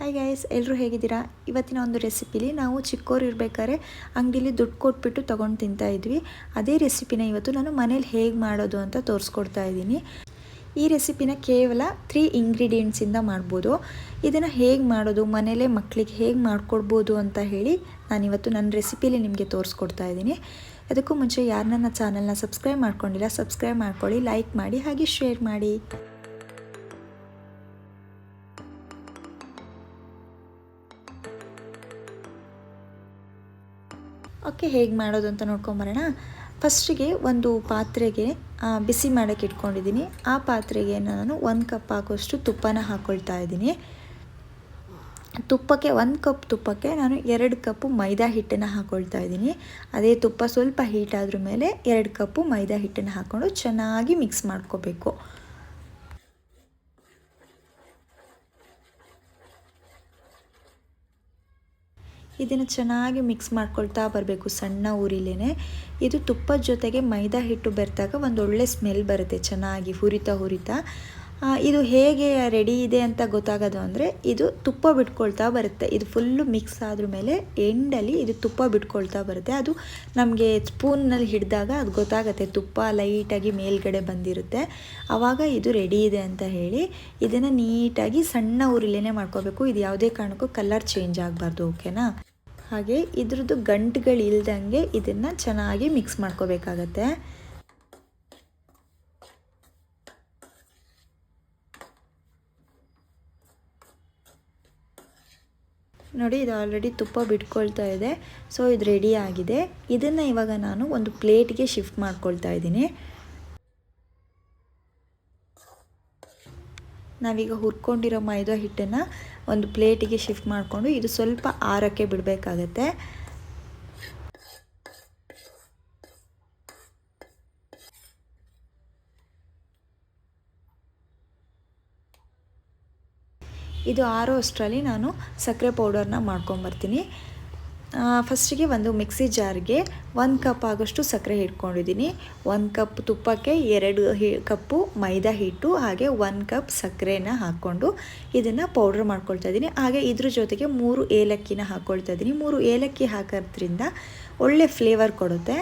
Hi guys, ಎಲ್ಲರೂ ಹೇಗಿದ್ದೀರಾ? ಇವತ್ತಿನ ಒಂದು ರೆಸಿಪಿಲಿ ನಾವು ಚಿಕ್ಕೋರು ಇರಬೇಕಾದ್ರೆ ಅಂಗಡಿಲಿ ದುಡ್ಡು ಕೊಟ್ಬಿಟ್ಟು ತೊಗೊಂಡು ತಿಂತಾ ಇದ್ವಿ. ಅದೇ ರೆಸಿಪಿನ ಇವತ್ತು ನಾನು ಮನೇಲಿ ಹೇಗೆ ಮಾಡೋದು ಅಂತ ತೋರಿಸ್ಕೊಡ್ತಾ ಇದ್ದೀನಿ. ಈ ರೆಸಿಪಿನ ಕೇವಲ 3 ಇಂಗ್ರೀಡಿಯೆಂಟ್ಸಿಂದ ಮಾಡ್ಬೋದು. ಇದನ್ನು ಹೇಗೆ ಮಾಡೋದು, ಮನೇಲೇ ಮಕ್ಕಳಿಗೆ ಹೇಗೆ ಮಾಡಿಕೊಡ್ಬೋದು ಅಂತ ಹೇಳಿ ನಾನಿವತ್ತು ನನ್ನ ರೆಸಿಪಿಲಿ ನಿಮಗೆ ತೋರಿಸ್ಕೊಡ್ತಾ ಇದ್ದೀನಿ. ಅದಕ್ಕೂ ಮುಂಚೆ ಯಾರು ನನ್ನ ಚಾನಲ್ನ ಸಬ್ಸ್ಕ್ರೈಬ್ ಮಾಡ್ಕೊಂಡಿಲ್ಲ, ಸಬ್ಸ್ಕ್ರೈಬ್ ಮಾಡ್ಕೊಳ್ಳಿ, ಲೈಕ್ ಮಾಡಿ, ಹಾಗೆ ಶೇರ್ ಮಾಡಿ. ಓಕೆ, ಹೇಗೆ ಮಾಡೋದು ಅಂತ ನೋಡ್ಕೊಂಬರೋಣ. ಫಸ್ಟಿಗೆ ಒಂದು ಪಾತ್ರೆಗೆ ಬಿಸಿ ಮಾಡೋಕ್ಕೆ ಇಟ್ಕೊಂಡಿದ್ದೀನಿ. ಆ ಪಾತ್ರೆಗೆ ನಾನು 1 ಕಪ್ ಆಗೋಷ್ಟು ತುಪ್ಪನ ಹಾಕ್ಕೊಳ್ತಾ ಇದ್ದೀನಿ. ತುಪ್ಪಕ್ಕೆ 1 ಕಪ್ ತುಪ್ಪಕ್ಕೆ ನಾನು 2 ಕಪ್ಪು ಮೈದಾ ಹಿಟ್ಟನ್ನು ಹಾಕ್ಕೊಳ್ತಾ ಇದ್ದೀನಿ. ಅದೇ ತುಪ್ಪ ಸ್ವಲ್ಪ ಹೀಟ್ ಆದ್ರ ಮೇಲೆ 2 ಕಪ್ಪು ಮೈದಾ ಹಿಟ್ಟನ್ನು ಹಾಕ್ಕೊಂಡು ಚೆನ್ನಾಗಿ ಮಿಕ್ಸ್ ಮಾಡ್ಕೋಬೇಕು. ಇದನ್ನು ಚೆನ್ನಾಗಿ ಮಿಕ್ಸ್ ಮಾಡ್ಕೊಳ್ತಾ ಬರಬೇಕು ಸಣ್ಣ ಉರಿಲೇನೆ. ಇದು ತುಪ್ಪದ ಜೊತೆಗೆ ಮೈದಾ ಹಿಟ್ಟು ಬೆರೆತಾಗ ಒಂದು ಒಳ್ಳೆ ಸ್ಮೆಲ್ ಬರುತ್ತೆ, ಚೆನ್ನಾಗಿ ಹುರಿತಾ. ಇದು ಹೇಗೆ ರೆಡಿ ಇದೆ ಅಂತ ಗೊತ್ತಾಗೋದು ಅಂದರೆ ಇದು ತುಪ್ಪ ಬಿಟ್ಕೊಳ್ತಾ ಬರುತ್ತೆ. ಇದು ಫುಲ್ಲು ಮಿಕ್ಸ್ ಆದ್ರ ಮೇಲೆ ಎಂಡಲ್ಲಿ ಇದು ತುಪ್ಪ ಬಿಟ್ಕೊಳ್ತಾ ಬರುತ್ತೆ. ಅದು ನಮಗೆ ಸ್ಪೂನ್ನಲ್ಲಿ ಹಿಡಿದಾಗ ಅದು ಗೊತ್ತಾಗುತ್ತೆ, ತುಪ್ಪ ಲೈಟಾಗಿ ಮೇಲ್ಗಡೆ ಬಂದಿರುತ್ತೆ. ಆವಾಗ ಇದು ರೆಡಿ ಇದೆ ಅಂತ ಹೇಳಿ ಇದನ್ನು ನೀಟಾಗಿ ಸಣ್ಣ ಉರಿಲೇನೆ ಮಾಡ್ಕೋಬೇಕು. ಇದು ಯಾವುದೇ ಕಾರಣಕ್ಕೂ ಕಲರ್ ಚೇಂಜ್ ಆಗಬಾರ್ದು, ಓಕೆನಾ? ಹಾಗೆ ಇದ್ರದ್ದು ಗಂಟುಗಳಿಲ್ದಂಗೆ ಇದನ್ನು ಚೆನ್ನಾಗಿ ಮಿಕ್ಸ್ ಮಾಡ್ಕೋಬೇಕಾಗತ್ತೆ. ನೋಡಿ, ಇದು ಆಲ್ರೆಡಿ ತುಪ್ಪ ಬಿಟ್ಕೊಳ್ತಾ ಇದೆ. ಸೊ ಇದು ರೆಡಿ ಆಗಿದೆ. ಇದನ್ನು ಇವಾಗ ನಾನು ಒಂದು ಪ್ಲೇಟ್ಗೆ ಶಿಫ್ಟ್ ಮಾಡ್ಕೊಳ್ತಾ ಇದ್ದೀನಿ. ನಾವೀಗ ಹುರ್ಕೊಂಡಿರೋ ಮೈದಾ ಹಿಟ್ಟನ್ನು ಒಂದು ಪ್ಲೇಟಿಗೆ ಶಿಫ್ಟ್ ಮಾಡಿಕೊಂಡು ಇದು ಸ್ವಲ್ಪ ಆರಕ್ಕೆ ಬಿಡಬೇಕಾಗತ್ತೆ. ಇದು ಆರೋ ಅಷ್ಟರಲ್ಲಿ ನಾನು ಸಕ್ಕರೆ ಪೌಡರ್ನ ಮಾಡ್ಕೊಂಬರ್ತೀನಿ. ಫಸ್ಟಿಗೆ ಒಂದು ಮಿಕ್ಸಿ ಜಾರ್ಗೆ 1 ಕಪ್ ಆಗೋಷ್ಟು ಸಕ್ಕರೆ ಇಟ್ಕೊಂಡಿದ್ದೀನಿ. 1 ಕಪ್ ತುಪ್ಪಕ್ಕೆ 2 ಕಪ್ಪು ಮೈದಾ ಹಿಟ್ಟು ಹಾಗೆ 1 ಕಪ್ ಸಕ್ಕರೆನ ಹಾಕ್ಕೊಂಡು ಇದನ್ನು ಪೌಡ್ರ್ ಮಾಡ್ಕೊಳ್ತಾ ಇದ್ದೀನಿ. ಹಾಗೆ ಇದ್ರ ಜೊತೆಗೆ 3 ಏಲಕ್ಕಿನ ಹಾಕ್ಕೊಳ್ತಾ ಇದ್ದೀನಿ. 3 ಏಲಕ್ಕಿ ಹಾಕೋದ್ರಿಂದ ಒಳ್ಳೆ ಫ್ಲೇವರ್ ಕೊಡುತ್ತೆ.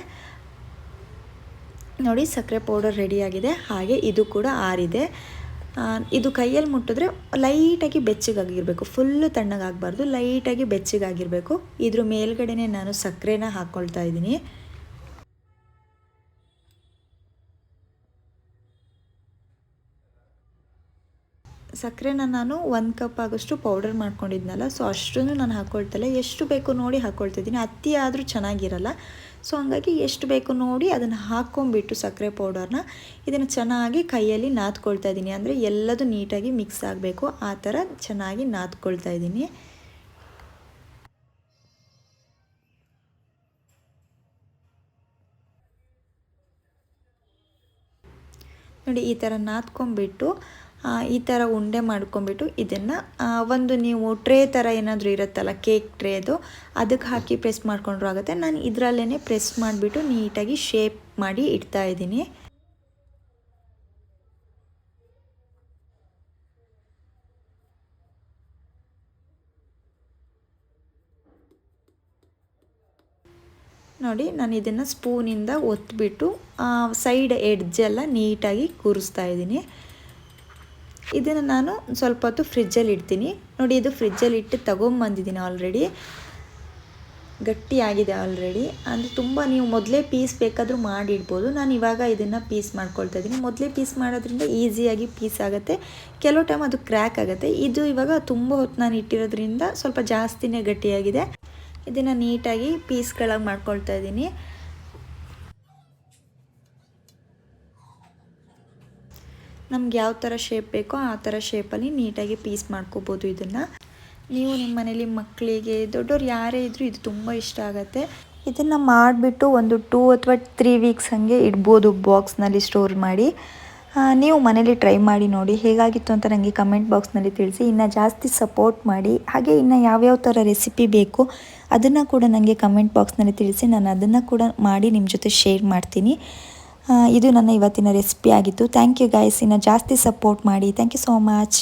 ನೋಡಿ, ಸಕ್ಕರೆ ಪೌಡರ್ ರೆಡಿಯಾಗಿದೆ. ಹಾಗೆ ಇದು ಕೂಡ ಆರಿದೆ. ಇದು ಕೈಯಲ್ಲಿ ಮುಟ್ಟಿದ್ರೆ ಲೈಟಾಗಿ ಬೆಚ್ಚಗಾಗಿರಬೇಕು, ಫುಲ್ಲು ತಣ್ಣಗಾಗಬಾರ್ದು, ಲೈಟಾಗಿ ಬೆಚ್ಚಗಾಗಿರಬೇಕು. ಇದ್ರ ಮೇಲ್ಗಡೆನೆ ನಾನು ಸಕ್ಕರೆನ ಹಾಕ್ಕೊಳ್ತಾ ಇದ್ದೀನಿ. ಸಕ್ಕರೆನ ನಾನು 1 ಕಪ್ ಆಗೋಷ್ಟು ಪೌಡರ್ ಮಾಡ್ಕೊಂಡಿದ್ನಲ್ಲ, ಸೊ ಅಷ್ಟನ್ನು ನಾನು ಹಾಕ್ಕೊಳ್ತಲ್ಲ, ಎಷ್ಟು ಬೇಕು ನೋಡಿ ಹಾಕ್ಕೊಳ್ತಿದ್ದೀನಿ. ಅತಿ ಆದರೂ ಚೆನ್ನಾಗಿರಲ್ಲ. ಸೊ ಹಂಗಾಗಿ ಎಷ್ಟು ಬೇಕು ನೋಡಿ ಅದನ್ನು ಹಾಕ್ಕೊಂಬಿಟ್ಟು ಸಕ್ಕರೆ ಪೌಡರ್ನ ಇದನ್ನು ಚೆನ್ನಾಗಿ ಕೈಯಲ್ಲಿ ನಾದ್ಕೊಳ್ತಾ ಇದ್ದೀನಿ. ಅಂದರೆ ಎಲ್ಲದೂ ನೀಟಾಗಿ ಮಿಕ್ಸ್ ಆಗಬೇಕು, ಆ ಥರ ಚೆನ್ನಾಗಿ ನಾದ್ಕೊಳ್ತಾ ಇದ್ದೀನಿ. ನೋಡಿ, ಈ ಥರ ನಾದ್ಕೊಂಬಿಟ್ಟು ಈ ಥರ ಉಂಡೆ ಮಾಡ್ಕೊಂಬಿಟ್ಟು ಇದನ್ನು ಒಂದು ನೀವು ಟ್ರೇ ಥರ ಏನಾದರೂ ಇರುತ್ತಲ್ಲ, ಕೇಕ್ ಟ್ರೇದು, ಅದಕ್ಕೆ ಹಾಕಿ ಪ್ರೆಸ್ ಮಾಡ್ಕೊಂಡ್ರೂ ಆಗುತ್ತೆ. ನಾನು ಇದರಲ್ಲೇ ಪ್ರೆಸ್ ಮಾಡಿಬಿಟ್ಟು ನೀಟಾಗಿ ಶೇಪ್ ಮಾಡಿ ಇಡ್ತಾ ಇದ್ದೀನಿ. ನೋಡಿ, ನಾನು ಇದನ್ನು ಸ್ಪೂನಿಂದ ಒತ್ತಿಬಿಟ್ಟು ಸೈಡ್ ಎಡ್ಜೆಲ್ಲ ನೀಟಾಗಿ ಕೂರಿಸ್ತಾ ಇದ್ದೀನಿ. ಇದನ್ನು ನಾನು ಸ್ವಲ್ಪ ಹೊತ್ತು ಫ್ರಿಜ್ಜಲ್ಲಿ ಇಡ್ತೀನಿ. ನೋಡಿ, ಇದು ಫ್ರಿಜ್ಜಲ್ಲಿ ಇಟ್ಟು ತೊಗೊಂಬಂದಿದ್ದೀನಿ ಆಲ್ರೆಡಿ. ಗಟ್ಟಿಯಾಗಿದೆ ಆಲ್ರೆಡಿ. ಅಂದರೆ ತುಂಬ ನೀವು ಮೊದಲೇ ಪೀಸ್ ಬೇಕಾದರೂ ಮಾಡಿಡ್ಬೋದು. ನಾನು ಇವಾಗ ಇದನ್ನು ಪೀಸ್ ಮಾಡ್ಕೊಳ್ತಾ ಇದ್ದೀನಿ. ಮೊದಲೇ ಪೀಸ್ ಮಾಡೋದ್ರಿಂದ ಈಸಿಯಾಗಿ ಪೀಸ್ ಆಗುತ್ತೆ. ಕೆಲವು ಟೈಮ್ ಅದು ಕ್ರ್ಯಾಕ್ ಆಗುತ್ತೆ. ಇದು ಇವಾಗ ತುಂಬ ಹೊತ್ತು ನಾನು ಇಟ್ಟಿರೋದ್ರಿಂದ ಸ್ವಲ್ಪ ಜಾಸ್ತಿನೇ ಗಟ್ಟಿಯಾಗಿದೆ. ಇದನ್ನು ನೀಟಾಗಿ ಪೀಸ್ಗಳಾಗಿ ಮಾಡ್ಕೊಳ್ತಾ ಇದ್ದೀನಿ. ನಮ್ಗೆ ಯಾವ ಥರ ಶೇಪ್ ಬೇಕೋ ಆ ಥರ ಶೇಪಲ್ಲಿ ನೀಟಾಗಿ ಪೀಸ್ ಮಾಡ್ಕೋಬೋದು. ಇದನ್ನು ನೀವು ನಿಮ್ಮ ಮನೇಲಿ ಮಕ್ಕಳಿಗೆ, ದೊಡ್ಡವ್ರು ಯಾರೇ ಇದ್ದರೂ ಇದು ತುಂಬ ಇಷ್ಟ ಆಗುತ್ತೆ. ಇದನ್ನು ಮಾಡಿಬಿಟ್ಟು ಒಂದು 2 ಅಥವಾ 3 ವೀಕ್ಸ್ ಹಾಗೆ ಇಡ್ಬೋದು ಬಾಕ್ಸ್ನಲ್ಲಿ ಸ್ಟೋರ್ ಮಾಡಿ. ನೀವು ಮನೇಲಿ ಟ್ರೈ ಮಾಡಿ ನೋಡಿ ಹೇಗಾಗಿತ್ತು ಅಂತ ನನಗೆ ಕಮೆಂಟ್ ಬಾಕ್ಸ್ನಲ್ಲಿ ತಿಳಿಸಿ. ಇನ್ನು ಜಾಸ್ತಿ ಸಪೋರ್ಟ್ ಮಾಡಿ. ಹಾಗೆ ಇನ್ನು ಯಾವ್ಯಾವ ಥರ ರೆಸಿಪಿ ಬೇಕು ಅದನ್ನು ಕೂಡ ನನಗೆ ಕಮೆಂಟ್ ಬಾಕ್ಸ್ನಲ್ಲಿ ತಿಳಿಸಿ. ನಾನು ಅದನ್ನು ಕೂಡ ಮಾಡಿ ನಿಮ್ಮ ಜೊತೆ ಶೇರ್ ಮಾಡ್ತೀನಿ. ಇದು ನನ್ನ ಇವತ್ತಿನ ರೆಸಿಪಿ ಆಗಿತ್ತು. Thank you guys. ಇನ್ನು ಜಾಸ್ತಿ ಸಪೋರ್ಟ್ ಮಾಡಿ. Thank you so much.